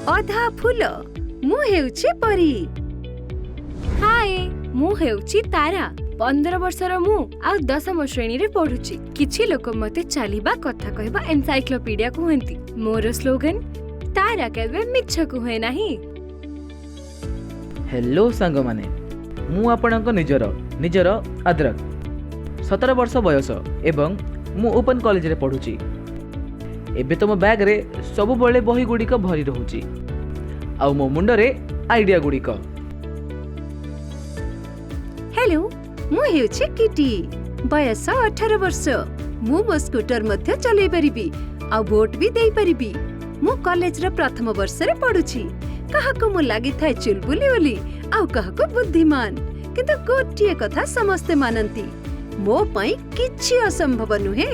अधा फूल मु हेउछि परी। हाय मु हेउछि तारा 15 वर्षर मु आ 10म श्रेणी रे पढुछि। किछि लोक मते चलीबा कथा कहबा एनसाइक्लोपीडिया कहंती। मोर स्लोगन तारा केबे मिछ कुहे नाही। हेलो सांग माने मु आपणक निजर अद्रक 17 वर्ष बयस एवं मु ओपन कॉलेज रे पढुछि। एबे तो मो बैग रे सब बळे बही गुडी भरी रहूछि आ मो मुंड रे आइडिया गुडी। हेलो मु हेउछि किटी बयस 18 वर्ष। मु मो स्कूटर मध्ये चलै परिबी आ वोट भी देई परिबी। मु कॉलेज रे प्रथम वर्ष रे पढुछि। काहाको मु लागि थाए चुलबुली बोली आ काहाको बुद्धिमान, किंतु गोटिए कथा समस्ते मानंती मो पई किछि असंभव नुहे।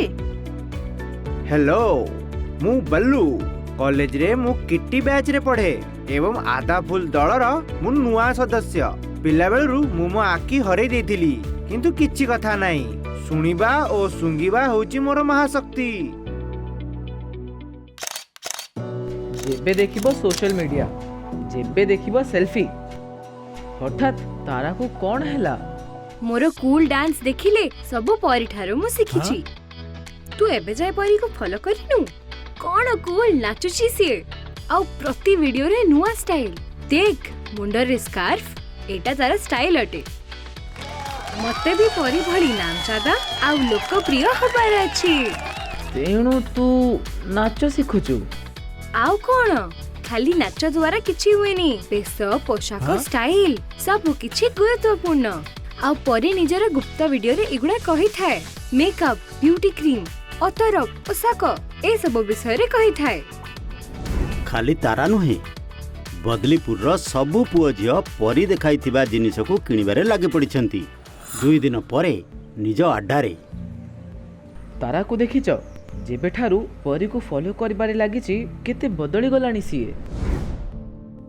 हेलो मु बल्लू कॉलेज रे मु किटी बैच रे पढ़े एवं आधा फुल दलर मु नुआ सदस्य। पिला बेलरू मु मो आखि हरै देथिली, किंतु किछि कथा नाही। सुनिबा ओ सुंगिबा होची मोर महाशक्ति। जेबे देखिबो सोशल मीडिया, जेबे देखिबो सेल्फी, हठात तारा को कोन हैला? मोर कूल डांस देखिले सब परी ठारो मु सिखिछि। तू एबे जाय परी को फॉलो करिनु? कोन कूल नाचुछि सिए आ प्रति वीडियो रे नुआ स्टाइल। देख मुंडर रे स्कार्फ, एटा तारा स्टाइल अटे। मते भी परी भली नाम जादा आ लोकप्रिय होबार अछि। तेणु तू नाच सिखुचु? आउ कोन खाली नाच द्वारा किछि हुएनी। बेस पोशाक स्टाइल सब किछि गुरुत्वपूर्ण। आ परी निजर गुप्त वीडियो रे इगुडा कहि थाए। मेकअप, ब्यूटी क्रीम, अतर, पोशाक ए सब विषय रे कहि थाए। खाली तारा नुहे, बदलीपुर रो सबु पुओ झियो परी देखाइथिबा जिनिस को किनिबारे लागि पडिछंती। 2 दिन परे निज अड्डारे। तारा को देखिଛ जेबे ठारू परी को फॉलो करबारे लागिछि केते बदली गलानी सिए।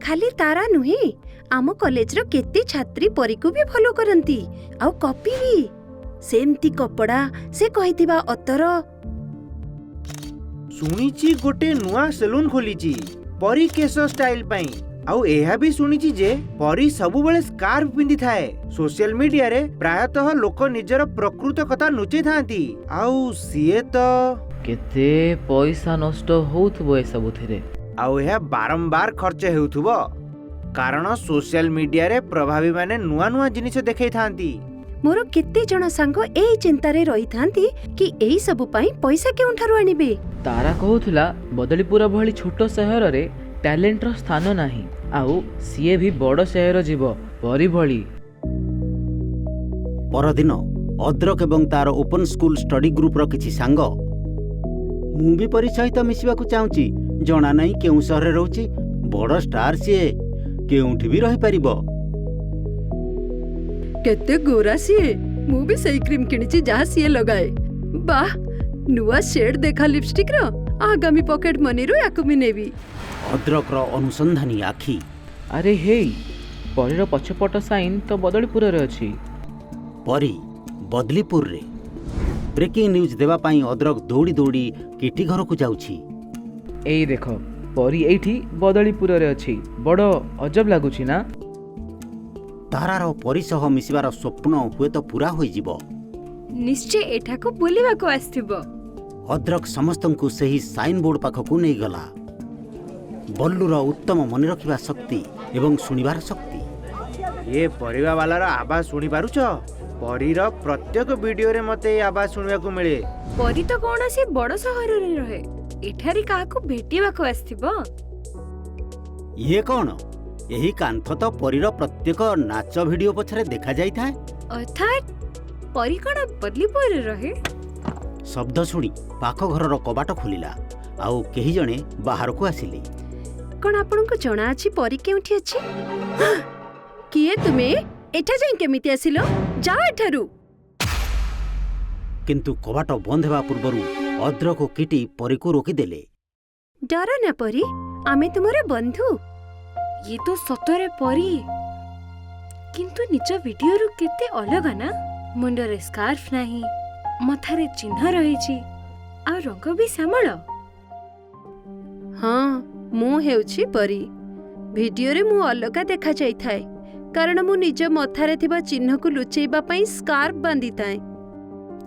खाली तारा नुहे, आम कॉलेज रो केते छात्री परी को भी फॉलो करंती आ कॉपी भी। सेमती कपड़ा से कहिथिबा अतर। सुनिछि गोटे नुआ सैलून खोलिछि परी केस स्टाइल पई। आउ एहा भी सुनिछि जे परी सबु बेले स्कार्फ पिंदी थाए। सोशल मीडिया रे प्रायतः लोक निजर प्रकृत कथा नुचे थांती। आउ सिए तो केते पैसा नष्ट होउथबो ए सबुथिरे। आउ एहा बारंबार खर्च हेउथबो, कारण सोशल मीडिया रे प्रभावी माने नुआ नुआ जिनिस देखै थांती। मोर केते जण संग एई चिंता रे रही थांती कि एई सब पई पैसा केउं ठारू आनिबे। तारा कहूथला बदलीपुर भली छोट शहर रे टैलेंट रो स्थान नाही, आउ सीए भी बड़ शहर जीव परी भली। परदिन अद्रक एवं तार ओपन स्कूल स्टडी ग्रुप रो किछि सांग मु भी परी सहित मिसिबाकू चाहूची। जना नाही केउ शहर रे रहूची, बड़ स्टार सीए केउठी भी रही परिबो। केते गोरा सीए, मु भी सही क्रीम किनिछि जहा सीए लगाए। वाह नुआ शेड देखा लिपस्टिक रो। आगामी पॉकेट मनी रो याकु भी नेबी। अद्रक रो अनुसंधानी आखी। अरे हे परीर पछपट साइन तो बदलीपुर रे अछि। परी बदलीपुर रे ब्रेकिंग न्यूज देवा पाई अद्रक दौड़ी दौड़ी किटी घर को जाउछि। एई देखो परी एठी बदलीपुर रे अछि। बड़ अजब लागुछि ना? तारार परी सह मिसिबार स्वप्न हुए तो पूरा होई जिवो। निश्चय एठा को बुलिबा को आस्थिबो। अद्रक समस्तंकु सही साइन बोर्ड पाखकु नै गला। बल्लूर उत्तम मन रखिबा शक्ति एवं सुनिबार शक्ति। ये परिवा वालार आवाज सुनि पारुछ? परीर प्रत्येक वीडियो रे मते आवाज सुनिबा को मिले। परी तो कोनोसी बड़ शहर रे रहे, एठारी काहाको भेटिबा को आस्थिबो। ये कौन? यही कांथ तो परीर प्रत्येक नाच वीडियो पछरे देखा जाई थाए। अर्थात परी कोन बदलीपुर रे रहे? शब्द सुनी पाख घरर कबाट खोलिला आउ केही जणे बाहर को आसिले। कोन आपन को जणा अछि परी केउठी अछि? किए तुमे एठा जाई केमिति आसिलो? जा एठारू। किंतु कबाट बंद हेबा पूर्वरु अद्रक को किटी परी को रोकी देले। डर ना परी, आमे तुमरे बंधु। ये तो सतरे परी, किंतु निज वीडियो रु केते अलगा ना। मुंडरे स्कार्फ नाही, मथारे चिन्ह रहिछि आ रंग भी श्यामल। हाँ ମୁଁ ହେଉଛି ପରୀ। ଭିଡିଓରେ ମୁଁ ଅଲଗା ଦେଖାଯାଇଥାଏ କାରଣ ମୁଁ ନିଜ ମଥାରେ ଥିବା ଚିହ୍ନକୁ ଲୁଚେଇବା ପାଇଁ ସ୍କାର୍ଫ ବାନ୍ଧିଥାଏ।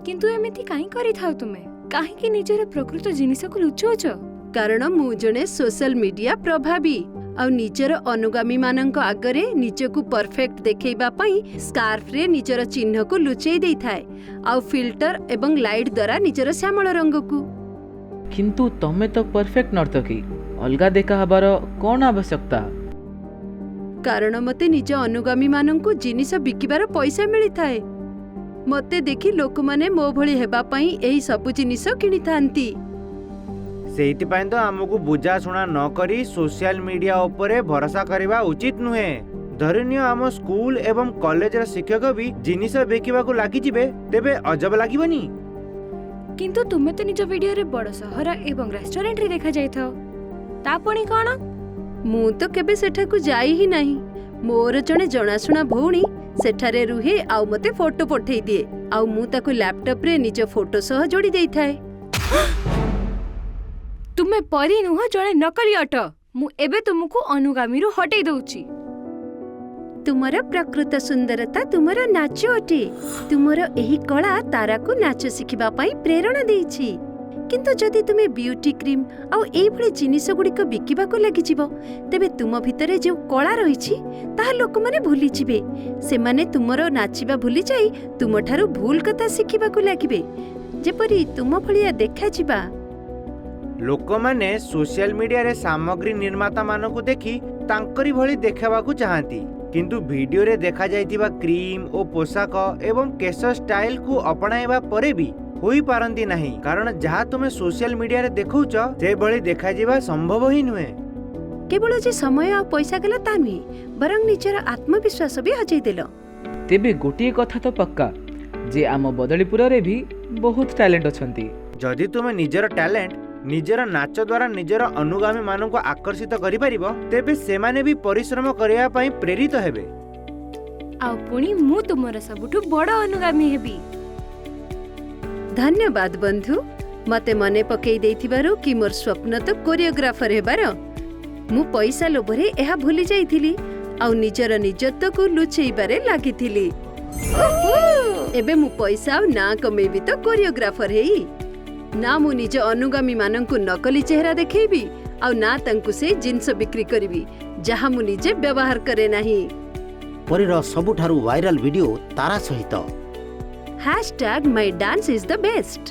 କିନ୍ତୁ ଏମିତି କାହିଁ କରିଥାଉ ତୁମେ? କାହିଁକି ନିଜର ପ୍ରକୃତ ଜିନିଷକୁ ଲୁଚଉଛ? କାରଣ ମୁଁ ଜଣେ ସୋଶାଲ ମିଡିଆ ପ୍ରଭାବୀ ଆଉ ନିଜର ଅନୁଗାମୀମାନଙ୍କ ଆଗରେ ନିଜକୁ ପରଫେକ୍ଟ ଦେଖେଇବା ପାଇଁ ସ୍କାର୍ଫରେ ନିଜର ଚିହ୍ନକୁ ଲୁଚେଇ ଦେଇଥାଏ ଆଉ ଫିଲ୍ଟର ଏବଂ ଲାଇଟ୍ ଦ୍ୱାରା ନିଜର ଶ୍ୟାମଳ ରଙ୍ଗକୁ। କିନ୍ତୁ ତମେ ତ ପରଫେକ୍ଟ ନର୍ତ୍ତକୀ, ଅଲଗା ଦେଖା ହବାର କ'ଣ ଆବଶ୍ୟକତା? କାରଣ ମତେ ନିଜ ଅନୁଗାମୀମାନଙ୍କୁ ଜିନିଷ ବିକିବାର ପଇସା ମିଳିଥାଏ। ମତେ ଦେଖି ଲୋକମାନେ ମୋ ଭଳି ହେବା ପାଇଁ ଏହି ସବୁ ଜିନିଷ କିଣିଥାନ୍ତି। ସେଇଥିପାଇଁ ତ ଆମକୁ ବୁଝାଶୁଣା ନ କରି ସୋସିଆଲ ମିଡିଆ ଉପରେ ଭରସା କରିବା ଉଚିତ ନୁହେଁ। ଧରିନିଅ ଆମ ସ୍କୁଲ ଏବଂ କଲେଜର ଶିକ୍ଷକ ବି ଜିନିଷ ବିକିବାକୁ ଲାଗିଯିବେ, ତେବେ ଅଜବ ଲାଗିବନି? କିନ୍ତୁ ତୁମେ ତ ନିଜ ଭିଡିଓରେ ବଡ଼ ସହର ଏବଂ ରେଷ୍ଟୁରାଣ୍ଟରେ ଦେଖାଯାଇଥାଅ। ତା ପୁଣି କ'ଣ? ମୁଁ ତ କେବେ ସେଠାକୁ ଯାଇ ହିଁ ନାହିଁ। ମୋର ଜଣେ ଜଣାଶୁଣା ଭଉଣୀ ସେଠାରେ ରୁହେ ଆଉ ମତେ ଫଟୋ ପଠେଇ ଦିଏ ଆଉ ମୁଁ ତାକୁ ଲ୍ୟାପଟପରେ ନିଜ ଫଟୋ ସହ ଯୋଡ଼ି ଦେଇଥାଏ। ତୁମେ ପରୀ ନୁହଁ, ଜଣେ ନକଲି ଅଟ। ମୁଁ ଏବେ ତୁମକୁ ଅନୁଗାମୀରୁ ହଟେଇ ଦଉଛି। ତୁମର ପ୍ରକୃତ ସୁନ୍ଦରତା ତୁମର ନାଚ ଅଟେ। ତୁମର ଏହି କଳା ତାରାକୁ ନାଚ ଶିଖିବା ପାଇଁ ପ୍ରେରଣା ଦେଇଛି। କିନ୍ତୁ ଯଦି ତୁମେ ବିୟୁଟି କ୍ରିମ୍ ଆଉ ଏଇଭଳି ଜିନିଷ ଗୁଡ଼ିକ ବିକିବାକୁ ଲାଗିଯିବ, ତେବେ ତୁମ ଭିତରେ ଯେଉଁ କଳା ରହିଛି ତାହା ଲୋକମାନେ ଭୁଲିଯିବେ। ସେମାନେ ତୁମର ନାଚିବା ଭୁଲିଯାଇ ତୁମଠାରୁ ଭୁଲ କଥା ଶିଖିବାକୁ ଲାଗିବେ, ଯେପରି ତୁମ ଭଳିଆ ଦେଖାଯିବା। ଲୋକମାନେ ସୋସିଆଲ ମିଡିଆରେ ସାମଗ୍ରୀ ନିର୍ମାତା ମାନଙ୍କୁ ଦେଖି ତାଙ୍କରି ଭଳି ଦେଖାବାକୁ ଚାହାନ୍ତି, କିନ୍ତୁ ଭିଡିଓରେ ଦେଖାଯାଇଥିବା କ୍ରିମ୍ ଓ ପୋଷାକ ଏବଂ କେଶ ଷ୍ଟାଇଲକୁ ଅପଣାଇବା ପରେ ବି ହୋଇପାରନ୍ତି ନାହିଁ, କାରଣ ଯାହା ତୁମେ ସୋସିଆଲ ମିଡିଆରେ ଦେଖାଉଛ ସେଭଳି ଦେଖାଯିବା ସମ୍ଭବ ହିଁ ନୁହେଁ। କେବଳ ଯେ ସମୟ ଆଉ ପଇସା ଗଲା ତା ନୁହେଁ, ବରଂ ନିଜର ଆତ୍ମବିଶ୍ୱାସ ବି ହଜେଇ ଦେଲ। ତେବେ ଗୋଟିଏ କଥା ତ ପକ୍କା ଯେ ଆମ ବଦଳିପୁରରେ ବି ବହୁତ ଟ୍ୟାଲେଣ୍ଟ ଅଛନ୍ତି। ଯଦି ତୁମେ ନିଜର ଟ୍ୟାଲେଣ୍ଟ ନିଜର ନାଚ ଦ୍ୱାରା ନିଜର ଅନୁଗାମୀ ମାନଙ୍କୁ ଆକର୍ଷିତ କରିପାରିବ, ତେବେ ସେମାନେ ବି ପରିଶ୍ରମ କରିବା ପାଇଁ ପ୍ରେରିତ ହେବେ। ଆଉ ପୁଣି ମୁଁ ତୁମର ସବୁଠୁ ବଡ଼ ଅନୁଗାମୀ ହେବି। ଧନ୍ୟବାଦ ବନ୍ଧୁ, ମତେ ମନେ ପକେଇ ଦେଇଥିବାରୁ କି ମୋର ସ୍ୱପ୍ନ ତ କୋରିଓଗ୍ରାଫର ହେବାର। ମୁଁ ପଇସା ଲୋଭରେ ଏହା ଭୁଲି ଯାଇଥିଲି ଆଉ ନିଜର ନିଜତ୍ୱକୁ ଲୁଚେଇବାରେ ଲାଗିଥିଲି। ଏବେ ମୁଁ ପଇସା ଆଉ ନାଁ କମେଇବି ତ କୋରିଓଗ୍ରାଫର ହେଇ। ନା ମୁଁ ନିଜ ଅନୁଗାମୀ ମାନଙ୍କୁ ନକଲି ଚେହେରା ଦେଖେଇବି ଆଉ ନା ତାଙ୍କୁ ସେ ଜିନିଷ ବିକ୍ରି କରିବି ଯାହା ମୁଁ ନିଜେ ବ୍ୟବହାର କରେ ନାହିଁ। ପରୀର ସବୁଠାରୁ ଭାଇରାଲ ଭିଡିଓ ତାରା ସହିତ। #my dance is the best।